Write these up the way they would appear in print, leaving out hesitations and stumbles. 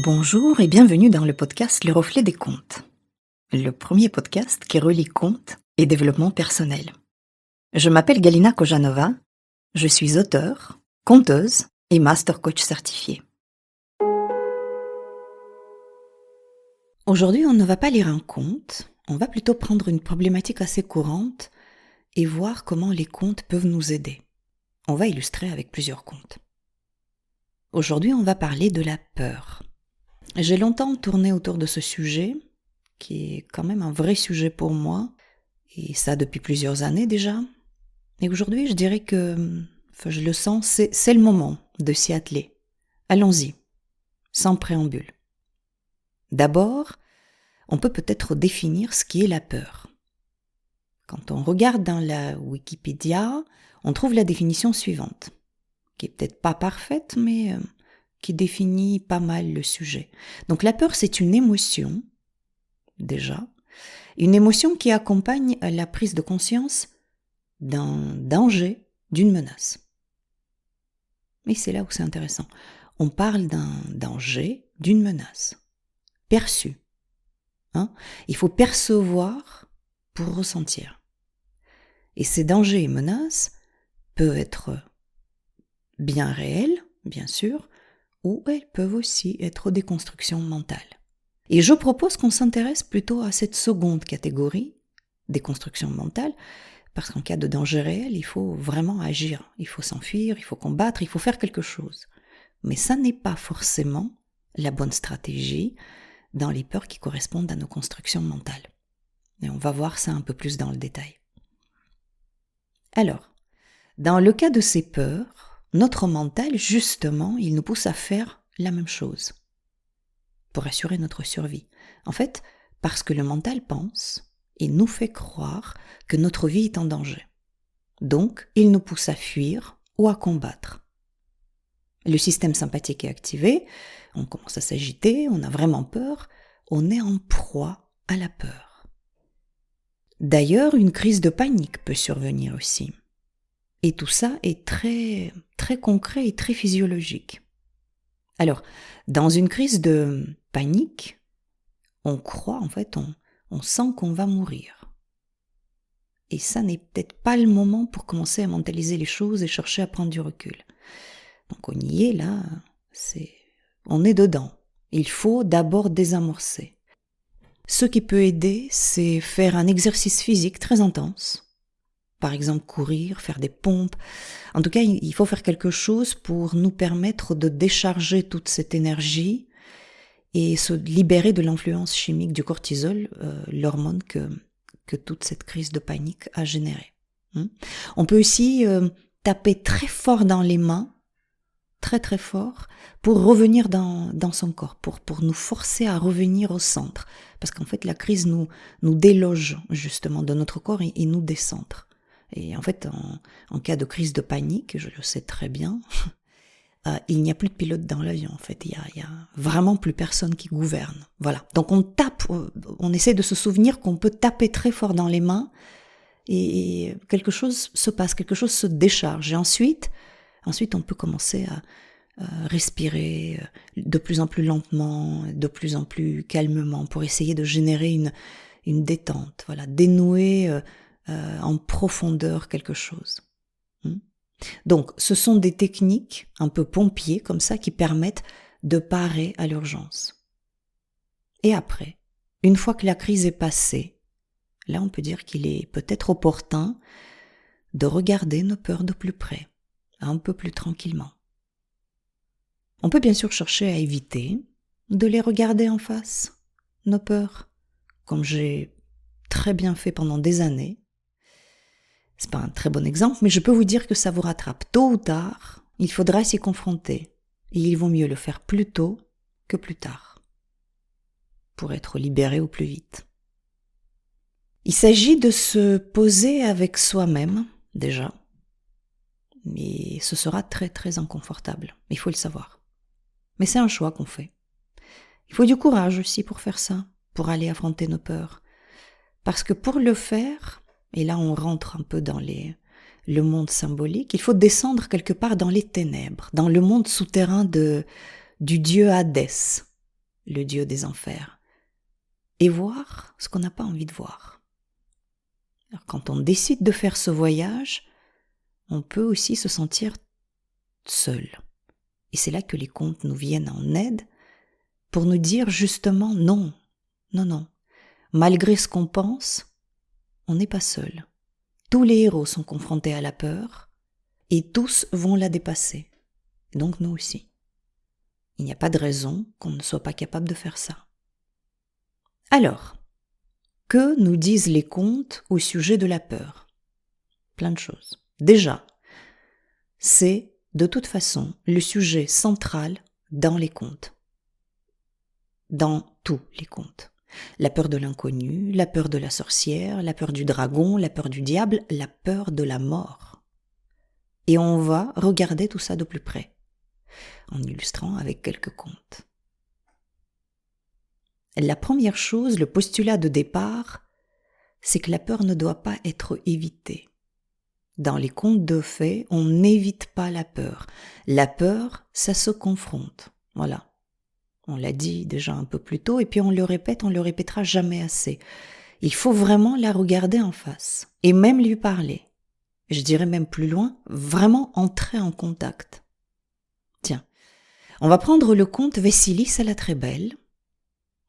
Bonjour et bienvenue dans le podcast Le Reflet des Contes, le premier podcast qui relie contes et développement personnel. Je m'appelle Galina Kojanova, je suis auteure, conteuse et master coach certifié. Aujourd'hui, on ne va pas lire un conte, on va plutôt prendre une problématique assez courante et voir comment les contes peuvent nous aider. On va illustrer avec plusieurs contes. Aujourd'hui, on va parler de la peur. J'ai longtemps tourné autour de ce sujet, qui est quand même un vrai sujet pour moi, et ça depuis plusieurs années déjà. Et aujourd'hui, je dirais que, je le sens, c'est le moment de s'y atteler. Allons-y, sans préambule. D'abord, on peut peut-être définir ce qui est la peur. Quand on regarde dans la Wikipédia, on trouve la définition suivante, qui est peut-être pas parfaite, mais qui définit pas mal le sujet. Donc la peur, c'est une émotion, déjà, une émotion qui accompagne la prise de conscience d'un danger, d'une menace. Mais c'est là où c'est intéressant. On parle d'un danger, d'une menace, perçu. Il faut percevoir pour ressentir. Et ces dangers et menaces peuvent être bien réels, bien sûr, ou elles peuvent aussi être des constructions mentales. Et je propose qu'on s'intéresse plutôt à cette seconde catégorie, des constructions mentales, parce qu'en cas de danger réel, il faut vraiment agir, il faut s'enfuir, il faut combattre, il faut faire quelque chose. Mais ça n'est pas forcément la bonne stratégie dans les peurs qui correspondent à nos constructions mentales. Et on va voir ça un peu plus dans le détail. Alors, dans le cas de ces peurs, notre mental, justement, il nous pousse à faire la même chose pour assurer notre survie. En fait, parce que le mental pense et nous fait croire que notre vie est en danger. Donc, il nous pousse à fuir ou à combattre. Le système sympathique est activé, on commence à s'agiter, on a vraiment peur, on est en proie à la peur. D'ailleurs, une crise de panique peut survenir aussi. Et tout ça est très, très concret et très physiologique. Alors, dans une crise de panique, on croit, en fait, on sent qu'on va mourir. Et ça n'est peut-être pas le moment pour commencer à mentaliser les choses et chercher à prendre du recul. Donc on y est là, on est dedans. Il faut d'abord désamorcer. Ce qui peut aider, c'est faire un exercice physique très intense. Par exemple, courir, faire des pompes. En tout cas, il faut faire quelque chose pour nous permettre de décharger toute cette énergie et se libérer de l'influence chimique du cortisol, l'hormone que toute cette crise de panique a générée. On peut aussi taper très fort dans les mains, très très fort, pour revenir dans son corps, pour nous forcer à revenir au centre. Parce qu'en fait, la crise nous déloge justement de notre corps et nous décentre. Et en fait, en cas de crise de panique, je le sais très bien, il n'y a plus de pilote dans l'avion, en fait. Il y a vraiment plus personne qui gouverne. Voilà. Donc on tape, on essaie de se souvenir qu'on peut taper très fort dans les mains et quelque chose se passe, quelque chose se décharge. Et ensuite on peut commencer à respirer de plus en plus lentement, de plus en plus calmement pour essayer de générer une détente, voilà, dénouer en profondeur quelque chose. Donc, ce sont des techniques un peu pompiers comme ça qui permettent de parer à l'urgence. Et après, une fois que la crise est passée, là on peut dire qu'il est peut-être opportun de regarder nos peurs de plus près, un peu plus tranquillement. On peut bien sûr chercher à éviter de les regarder en face, nos peurs, comme j'ai très bien fait pendant des années. C'est pas un très bon exemple, mais je peux vous dire que ça vous rattrape. Tôt ou tard, il faudra s'y confronter. Et il vaut mieux le faire plus tôt que plus tard, pour être libéré au plus vite. Il s'agit de se poser avec soi-même, déjà, mais ce sera très très inconfortable, il faut le savoir. Mais c'est un choix qu'on fait. Il faut du courage aussi pour faire ça, pour aller affronter nos peurs. Parce que pour le faire, et là on rentre un peu dans le monde symbolique, il faut descendre quelque part dans les ténèbres, dans le monde souterrain du dieu Hadès. le dieu des enfers, et voir ce qu'on n'a pas envie de voir. Alors, quand on décide de faire ce voyage, on peut aussi se sentir seul. Et c'est là que les contes nous viennent en aide pour nous dire justement non, non, non. Malgré ce qu'on pense, on n'est pas seul. Tous les héros sont confrontés à la peur et tous vont la dépasser. Donc nous aussi. Il n'y a pas de raison qu'on ne soit pas capable de faire ça. Alors, que nous disent les contes au sujet de la peur ? Plein de choses. Déjà, c'est de toute façon le sujet central dans les contes. Dans tous les contes. La peur de l'inconnu, la peur de la sorcière, la peur du dragon, la peur du diable, la peur de la mort. Et on va regarder tout ça de plus près, en illustrant avec quelques contes. La première chose, le postulat de départ, c'est que la peur ne doit pas être évitée. Dans les contes de fées, on n'évite pas la peur. La peur, ça se confronte. Voilà. On l'a dit déjà un peu plus tôt, et puis on le répétera jamais assez. Il faut vraiment la regarder en face, et même lui parler. Je dirais même plus loin, vraiment entrer en contact. Tiens, on va prendre le conte Vasilis la très belle.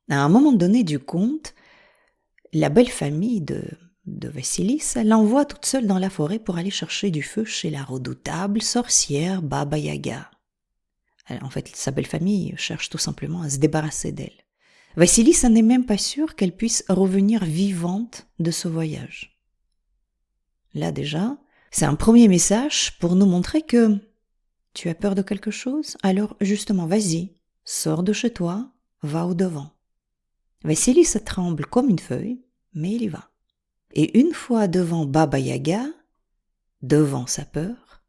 À un moment donné du conte, la belle famille de Vasilis l'envoie toute seule dans la forêt pour aller chercher du feu chez la redoutable sorcière Baba Yaga. En fait, sa belle famille cherche tout simplement à se débarrasser d'elle. Vasilis n'est même pas sûre qu'elle puisse revenir vivante de ce voyage. Là déjà, c'est un premier message pour nous montrer que tu as peur de quelque chose, alors justement, vas-y, sors de chez toi, va au-devant. Vasilis tremble comme une feuille, mais il y va. Et une fois devant Baba Yaga, devant sa peur,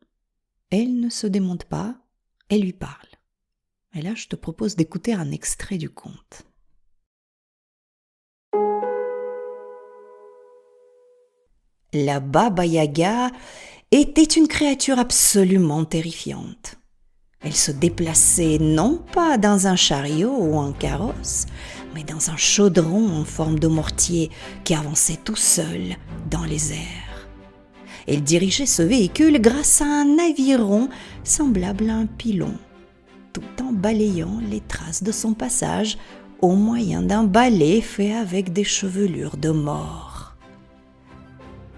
elle ne se démonte pas, elle lui parle. Et là, je te propose d'écouter un extrait du conte. La Baba Yaga était une créature absolument terrifiante. Elle se déplaçait non pas dans un chariot ou un carrosse, mais dans un chaudron en forme de mortier qui avançait tout seul dans les airs. Elle dirigeait ce véhicule grâce à un aviron semblable à un pilon, tout en balayant les traces de son passage au moyen d'un balai fait avec des chevelures de mort.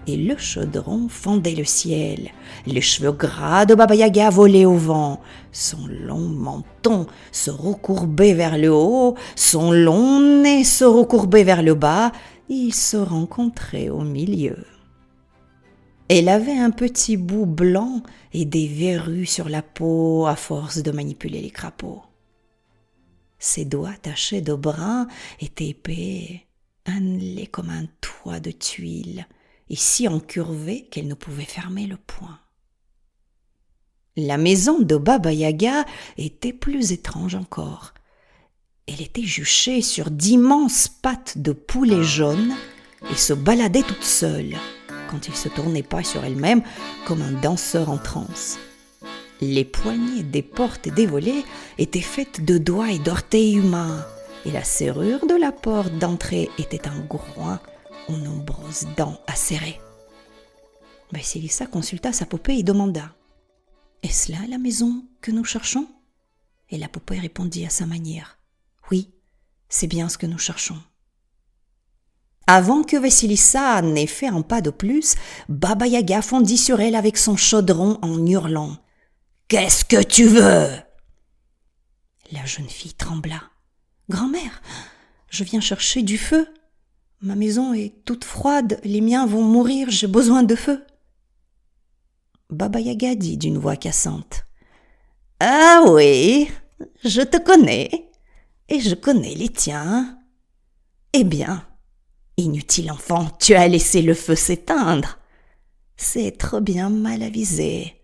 Et le chaudron fendait le ciel, les cheveux gras de Baba Yaga volaient au vent, son long menton se recourbait vers le haut, son long nez se recourbait vers le bas, et ils se rencontraient au milieu. Elle avait un petit bout blanc et des verrues sur la peau à force de manipuler les crapauds. Ses doigts tachés de brun étaient épais, annelés comme un toit de tuiles, et si encurvés qu'elle ne pouvait fermer le poing. La maison de Baba Yaga était plus étrange encore. Elle était juchée sur d'immenses pattes de poulet jaune et se baladait toute seule, quand il se tournait pas sur elle-même comme un danseur en transe. Les poignées des portes et des volets étaient faites de doigts et d'orteils humains, et la serrure de la porte d'entrée était un groin aux nombreuses dents acérées. Vasilissa consulta sa poupée et demanda « Est-ce là la maison que nous cherchons ?» Et la poupée répondit à sa manière « Oui, c'est bien ce que nous cherchons. » Avant que Vasilissa n'ait fait un pas de plus, Baba Yaga fondit sur elle avec son chaudron en hurlant « Qu'est-ce que tu veux ?» La jeune fille trembla. « Grand-mère, je viens chercher du feu. Ma maison est toute froide, les miens vont mourir, j'ai besoin de feu. » Baba Yaga dit d'une voix cassante « Ah oui, je te connais, et je connais les tiens. Eh bien, inutile enfant, tu as laissé le feu s'éteindre. C'est trop bien mal avisé.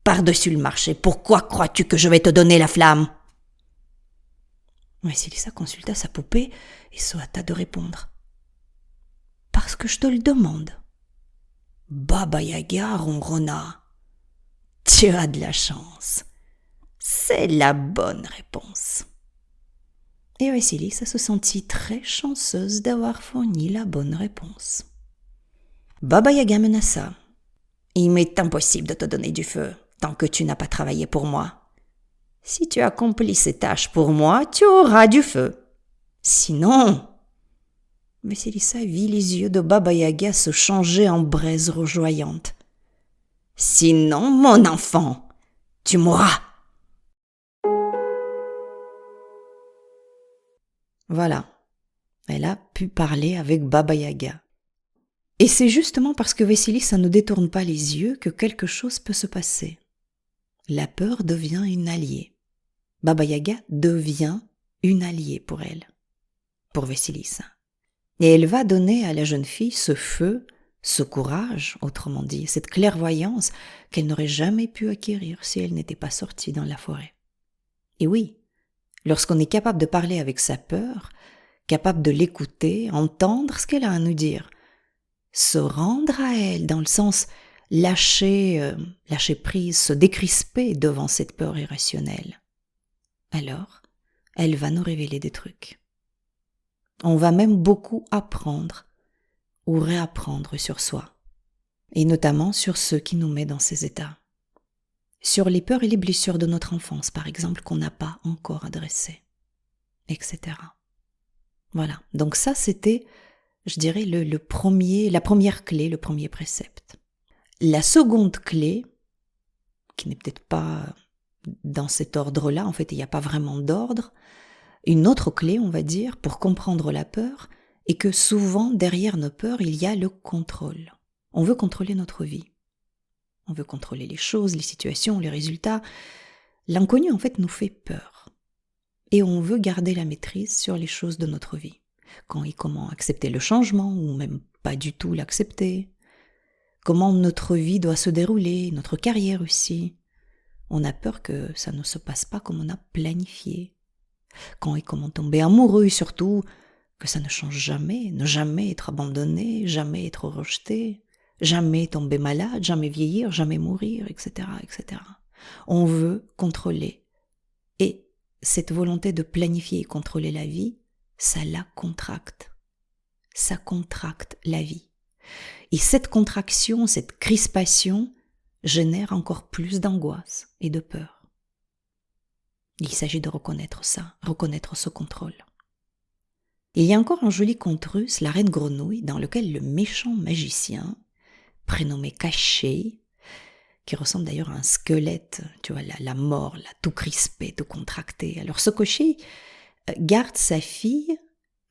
Par-dessus le marché, pourquoi crois-tu que je vais te donner la flamme ?» Vasilissa consulta sa poupée et se hâta de répondre. « Parce que je te le demande. » Baba Yaga ronronna. « Tu as de la chance. C'est la bonne réponse. » Et Vassilissa se sentit très chanceuse d'avoir fourni la bonne réponse. Baba Yaga menaça. « Il m'est impossible de te donner du feu tant que tu n'as pas travaillé pour moi. Si tu accomplis ces tâches pour moi, tu auras du feu. Sinon... » Vassilissa vit les yeux de Baba Yaga se changer en braises rougeoyantes. « Sinon, mon enfant, tu mourras !» Voilà, elle a pu parler avec Baba Yaga. Et c'est justement parce que Vassilissa ne détourne pas les yeux que quelque chose peut se passer. La peur devient une alliée. Baba Yaga devient une alliée pour elle, pour Vassilissa. Et elle va donner à la jeune fille ce feu, ce courage, autrement dit, cette clairvoyance qu'elle n'aurait jamais pu acquérir si elle n'était pas sortie dans la forêt. Et oui, lorsqu'on est capable de parler avec sa peur, capable de l'écouter, entendre ce qu'elle a à nous dire, se rendre à elle, dans le sens lâcher prise, se décrisper devant cette peur irrationnelle, alors elle va nous révéler des trucs. On va même beaucoup apprendre ou réapprendre sur soi, et notamment sur ce qui nous met dans ces états. Sur les peurs et les blessures de notre enfance, par exemple, qu'on n'a pas encore adressées, etc. Voilà, donc ça c'était, je dirais, la première clé, le premier précepte. La seconde clé, qui n'est peut-être pas dans cet ordre-là, en fait il n'y a pas vraiment d'ordre, une autre clé, on va dire, pour comprendre la peur, est que souvent derrière nos peurs, il y a le contrôle. On veut contrôler notre vie. On veut contrôler les choses, les situations, les résultats. L'inconnu, en fait, nous fait peur. Et on veut garder la maîtrise sur les choses de notre vie. Quand et comment accepter le changement, ou même pas du tout l'accepter. Comment notre vie doit se dérouler, notre carrière aussi. On a peur que ça ne se passe pas comme on a planifié. Quand et comment tomber amoureux, surtout que ça ne change jamais, ne jamais être abandonné, jamais être rejeté, jamais tomber malade, jamais vieillir, jamais mourir, etc., etc. On veut contrôler. Et cette volonté de planifier et contrôler la vie, ça la contracte. Ça contracte la vie. Et cette contraction, cette crispation, génère encore plus d'angoisse et de peur. Il s'agit de reconnaître ça, reconnaître ce contrôle. Il y a encore un joli conte russe, La Reine Grenouille, dans lequel le méchant magicien, prénommé Kachey, qui ressemble d'ailleurs à un squelette, tu vois, la mort, là, tout crispé, tout contracté. Alors ce Kachey garde sa fille,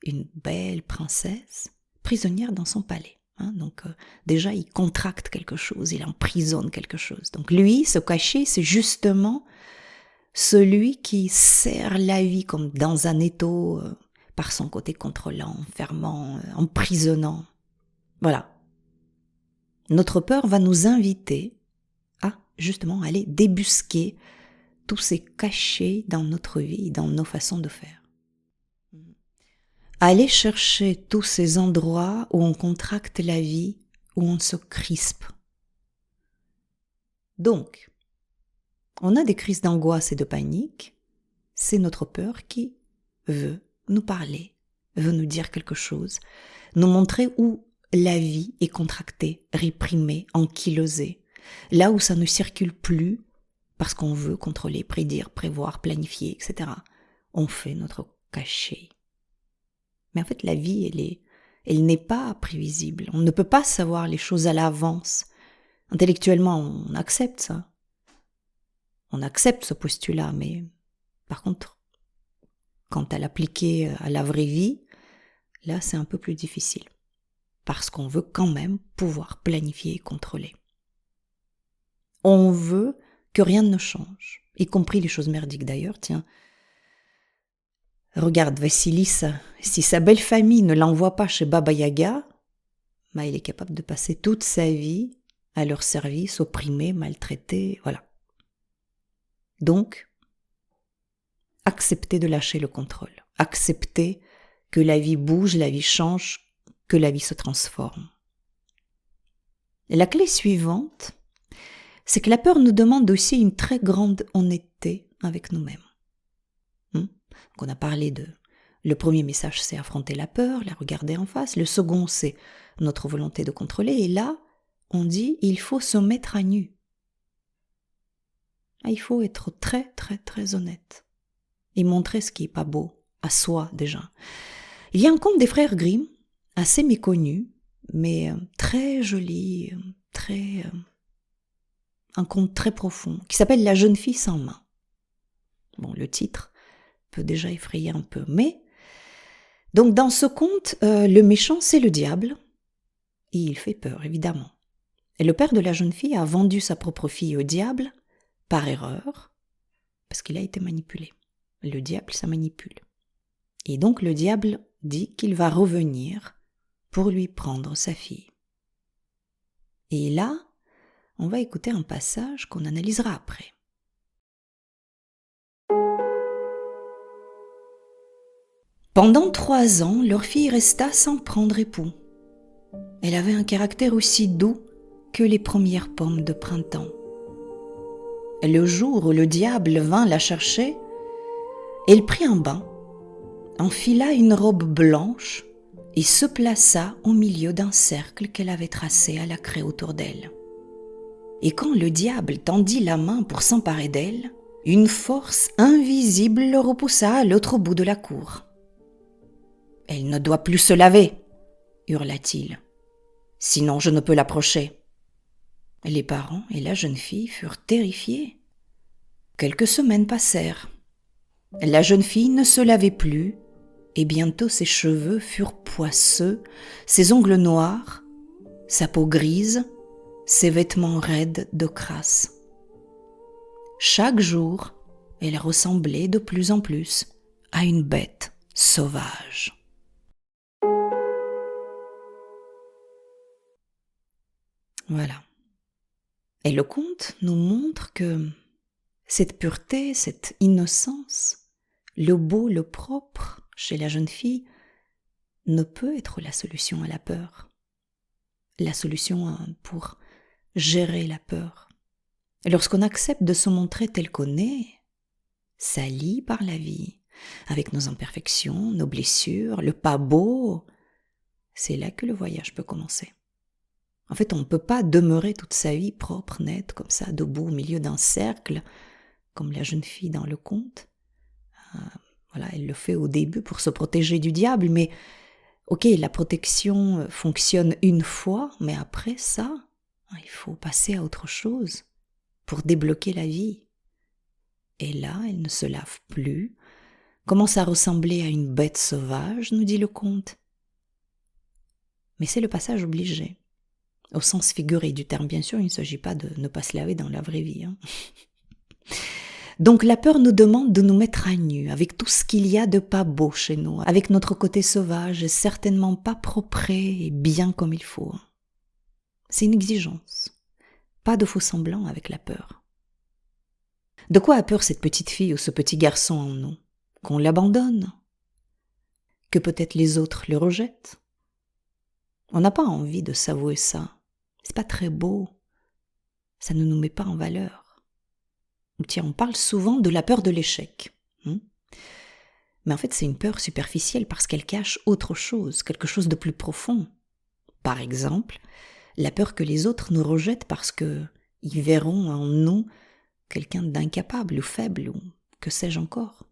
une belle princesse, prisonnière dans son palais. Donc déjà, il contracte quelque chose, il emprisonne quelque chose. Donc lui, ce Kachey, c'est justement celui qui serre la vie comme dans un étau par son côté contrôlant, fermant, emprisonnant. Voilà. Notre peur va nous inviter à justement aller débusquer tous ces cachets dans notre vie, dans nos façons de faire. Aller chercher tous ces endroits où on contracte la vie, où on se crispe. Donc, on a des crises d'angoisse et de panique, c'est notre peur qui veut nous parler, veut nous dire quelque chose, nous montrer où la vie est contractée, réprimée, ankylosée, là où ça ne circule plus parce qu'on veut contrôler, prédire, prévoir, planifier, etc. On fait notre cachet. Mais en fait, la vie, elle n'est pas prévisible. On ne peut pas savoir les choses à l'avance. Intellectuellement, on accepte ça. On accepte ce postulat, mais par contre, quant à l'appliquer à la vraie vie, là c'est un peu plus difficile, parce qu'on veut quand même pouvoir planifier et contrôler. On veut que rien ne change, y compris les choses merdiques d'ailleurs. Tiens, regarde Vassilissa, si sa belle famille ne l'envoie pas chez Baba Yaga, il est capable de passer toute sa vie à leur service, opprimé, maltraité, voilà. Donc, accepter de lâcher le contrôle, accepter que la vie bouge, la vie change, que la vie se transforme. Et la clé suivante, c'est que la peur nous demande aussi une très grande honnêteté avec nous-mêmes. Donc on a parlé de Le premier message, c'est affronter la peur, la regarder en face. Le second, c'est notre volonté de contrôler. Et là, on dit, il faut se mettre à nu. Il faut être très, très, très honnête. Et montrer ce qui n'est pas beau, à soi déjà. Il y a un conte des frères Grimm, assez méconnu, mais très joli, un conte très profond, qui s'appelle La jeune fille sans main. Bon, le titre peut déjà effrayer un peu, mais donc dans ce conte, le méchant c'est le diable, et il fait peur évidemment. Et le père de la jeune fille a vendu sa propre fille au diable par erreur, parce qu'il a été manipulé. Le diable, ça manipule. Et donc le diable dit qu'il va revenir pour lui prendre sa fille. Et là, on va écouter un passage qu'on analysera après. Pendant 3 ans, leur fille resta sans prendre époux. Elle avait un caractère aussi doux que les premières pommes de printemps. Le jour où le diable vint la chercher, elle prit un bain, enfila une robe blanche et se plaça au milieu d'un cercle qu'elle avait tracé à la craie autour d'elle. Et quand le diable tendit la main pour s'emparer d'elle, une force invisible le repoussa à l'autre bout de la cour. « Elle ne doit plus se laver !» hurla-t-il. « Sinon je ne peux l'approcher. » Les parents et la jeune fille furent terrifiés. Quelques semaines passèrent. La jeune fille ne se lavait plus, et bientôt ses cheveux furent poisseux, ses ongles noirs, sa peau grise, ses vêtements raides de crasse. Chaque jour, elle ressemblait de plus en plus à une bête sauvage. Voilà. Et le conte nous montre que cette pureté, cette innocence, le beau, le propre chez la jeune fille ne peut être la solution à la peur. La solution pour gérer la peur. Lorsqu'on accepte de se montrer tel qu'on est, sali par la vie, avec nos imperfections, nos blessures, le pas beau, c'est là que le voyage peut commencer. En fait, on ne peut pas demeurer toute sa vie propre, nette, comme ça, debout au milieu d'un cercle, comme la jeune fille dans le conte. Voilà, elle le fait au début pour se protéger du diable, mais ok, la protection fonctionne une fois, mais après ça, il faut passer à autre chose pour débloquer la vie. Et là, elle ne se lave plus, commence à ressembler à une bête sauvage, nous dit le conte. Mais c'est le passage obligé. Au sens figuré du terme, bien sûr, il ne s'agit pas de ne pas se laver dans la vraie vie. Donc la peur nous demande de nous mettre à nu, avec tout ce qu'il y a de pas beau chez nous, avec notre côté sauvage, certainement pas propre et bien comme il faut. C'est une exigence. Pas de faux semblant avec la peur. De quoi a peur cette petite fille ou ce petit garçon en nous? Qu'on l'abandonne? Que peut-être les autres le rejettent? On n'a pas envie de s'avouer ça. C'est pas très beau. Ça ne nous met pas en valeur. Tiens, on parle souvent de la peur de l'échec. Mais en fait, c'est une peur superficielle parce qu'elle cache autre chose, quelque chose de plus profond. Par exemple, la peur que les autres nous rejettent parce qu'ils verront en nous quelqu'un d'incapable ou faible ou que sais-je encore.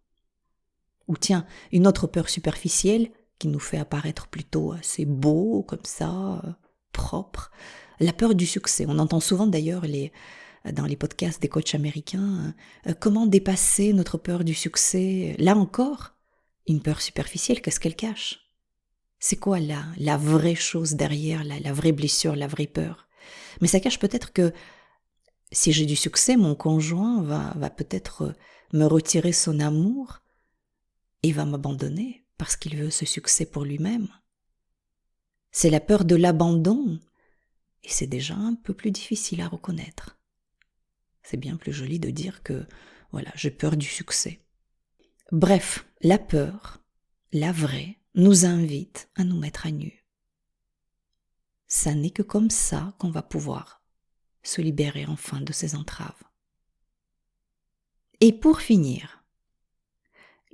Ou tiens, une autre peur superficielle qui nous fait apparaître plutôt assez beau, comme ça, propre. La peur du succès. On entend souvent d'ailleurs dans les podcasts des coachs américains comment dépasser notre peur du succès. Là encore, une peur superficielle, qu'est-ce qu'elle cache? C'est quoi la vraie chose derrière, la vraie blessure, la vraie peur? Mais ça cache peut-être que si j'ai du succès, mon conjoint va peut-être me retirer son amour et va m'abandonner parce qu'il veut ce succès pour lui-même. C'est la peur de l'abandon. Et c'est déjà un peu plus difficile à reconnaître. C'est bien plus joli de dire que, voilà, j'ai peur du succès. Bref, la peur, la vraie, nous invite à nous mettre à nu. Ça n'est que comme ça qu'on va pouvoir se libérer enfin de ces entraves. Et pour finir,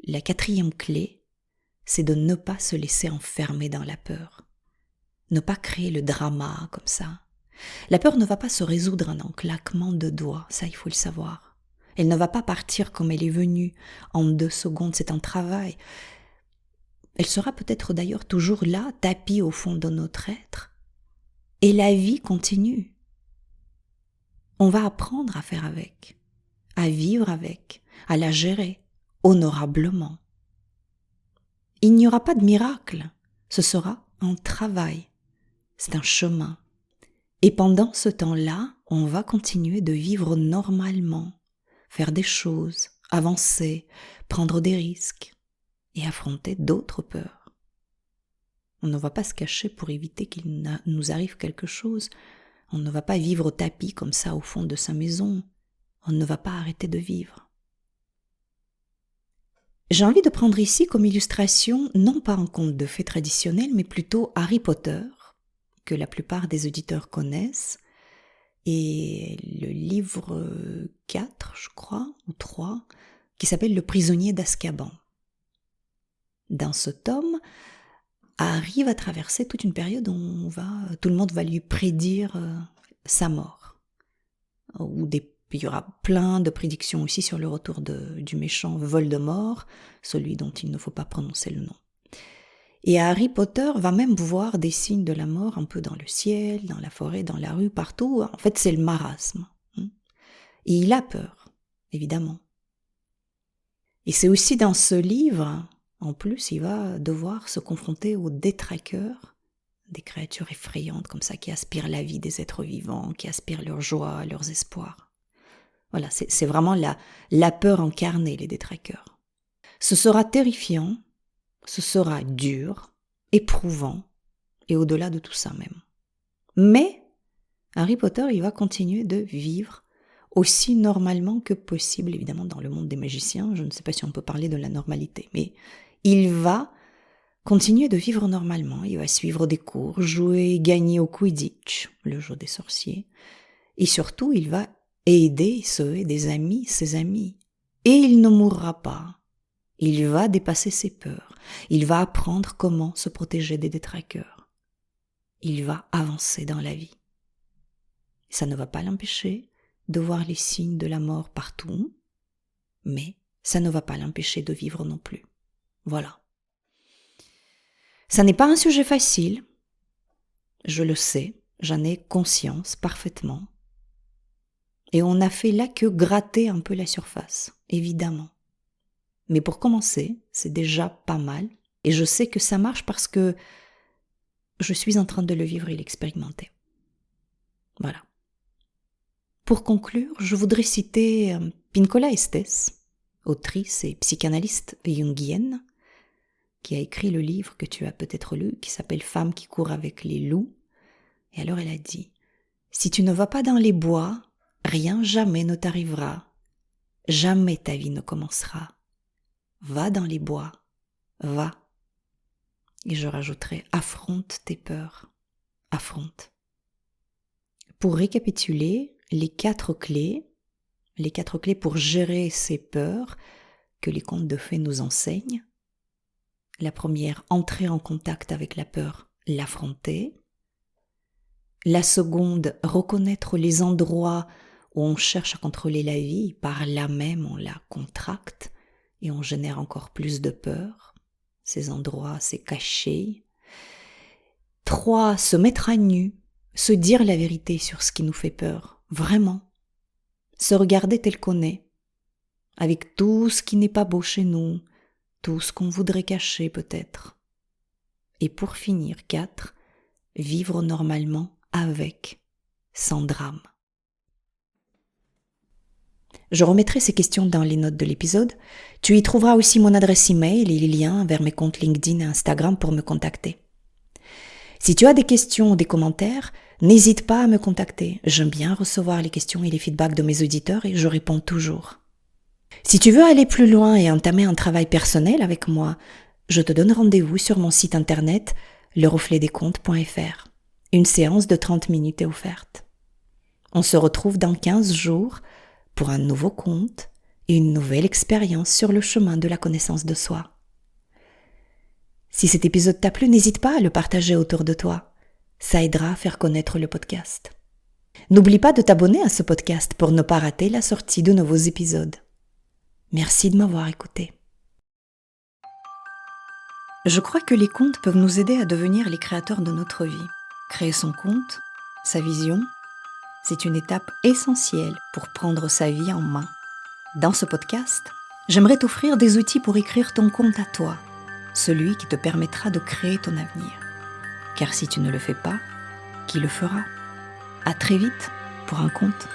la 4e clé, c'est de ne pas se laisser enfermer dans la peur. Ne pas créer le drama comme ça. La peur ne va pas se résoudre en un claquement de doigts, ça il faut le savoir. Elle ne va pas partir comme elle est venue en 2 secondes, c'est un travail. Elle sera peut-être d'ailleurs toujours là, tapie au fond de notre être. Et la vie continue. On va apprendre à faire avec, à vivre avec, à la gérer honorablement. Il n'y aura pas de miracle, ce sera un travail, c'est un chemin. Et pendant ce temps-là, on va continuer de vivre normalement, faire des choses, avancer, prendre des risques et affronter d'autres peurs. On ne va pas se cacher pour éviter qu'il nous arrive quelque chose. On ne va pas vivre au tapis comme ça au fond de sa maison. On ne va pas arrêter de vivre. J'ai envie de prendre ici comme illustration non pas un conte de fées traditionnel, mais plutôt Harry Potter, que la plupart des auditeurs connaissent, et le livre 4, je crois, ou 3, qui s'appelle Le prisonnier d'Azkaban. Dans ce tome, Harry va traverser toute une période où tout le monde va lui prédire sa mort. Il y aura plein de prédictions aussi sur le retour du méchant Voldemort, celui dont il ne faut pas prononcer le nom. Et Harry Potter va même voir des signes de la mort un peu dans le ciel, dans la forêt, dans la rue, partout. En fait, c'est le marasme. Et il a peur, évidemment. Et c'est aussi dans ce livre, en plus, il va devoir se confronter aux détraqueurs, des créatures effrayantes comme ça qui aspirent la vie des êtres vivants, qui aspirent leur joie, leurs espoirs. Voilà, c'est vraiment la peur incarnée, les détraqueurs. Ce sera terrifiant, ce sera dur, éprouvant, et au-delà de tout ça même. Mais Harry Potter, il va continuer de vivre aussi normalement que possible, évidemment dans le monde des magiciens. Je ne sais pas si on peut parler de la normalité, mais il va continuer de vivre normalement. Il va suivre des cours, jouer, gagner au Quidditch, le jeu des sorciers, et surtout, il va aider ses amis. Et il ne mourra pas. Il va dépasser ses peurs. Il va apprendre comment se protéger des détraqueurs. Il va avancer dans la vie. Ça ne va pas l'empêcher de voir les signes de la mort partout, mais ça ne va pas l'empêcher de vivre non plus. Voilà. Ça n'est pas un sujet facile, je le sais, j'en ai conscience parfaitement. Et on n'a fait là que gratter un peu la surface, évidemment. Mais pour commencer, c'est déjà pas mal. Et je sais que ça marche parce que je suis en train de le vivre et l'expérimenter. Voilà. Pour conclure, je voudrais citer Pinkola Estés, autrice et psychanalyste jungienne, qui a écrit le livre que tu as peut-être lu, qui s'appelle « Femme qui court avec les loups ». Et alors elle a dit « Si tu ne vas pas dans les bois, rien jamais ne t'arrivera. Jamais ta vie ne commencera. Va dans les bois, va. » Et je rajouterai « Affronte tes peurs, affronte. » Pour récapituler, les 4 clés pour gérer ces peurs que les contes de fées nous enseignent. La première, entrer en contact avec la peur, l'affronter. La seconde, reconnaître les endroits où on cherche à contrôler la vie, par là même on la contracte et on génère encore plus de peur. Ces endroits, c'est caché. 3, se mettre à nu, se dire la vérité sur ce qui nous fait peur, vraiment. Se regarder tel qu'on est, avec tout ce qui n'est pas beau chez nous, tout ce qu'on voudrait cacher peut-être. Et pour finir, 4, vivre normalement avec, sans drame. Je remettrai ces questions dans les notes de l'épisode. Tu y trouveras aussi mon adresse email et les liens vers mes comptes LinkedIn et Instagram pour me contacter. Si tu as des questions ou des commentaires, n'hésite pas à me contacter. J'aime bien recevoir les questions et les feedbacks de mes auditeurs et je réponds toujours. Si tu veux aller plus loin et entamer un travail personnel avec moi, je te donne rendez-vous sur mon site internet lerefletdescontes.fr. Une séance de 30 minutes est offerte. On se retrouve dans 15 jours pour un nouveau conte et une nouvelle expérience sur le chemin de la connaissance de soi. Si cet épisode t'a plu, n'hésite pas à le partager autour de toi. Ça aidera à faire connaître le podcast. N'oublie pas de t'abonner à ce podcast pour ne pas rater la sortie de nouveaux épisodes. Merci de m'avoir écouté. Je crois que les contes peuvent nous aider à devenir les créateurs de notre vie. Créer son conte, sa vision, c'est une étape essentielle pour prendre sa vie en main. Dans ce podcast, j'aimerais t'offrir des outils pour écrire ton conte à toi, celui qui te permettra de créer ton avenir. Car si tu ne le fais pas, qui le fera ? À très vite pour un conte.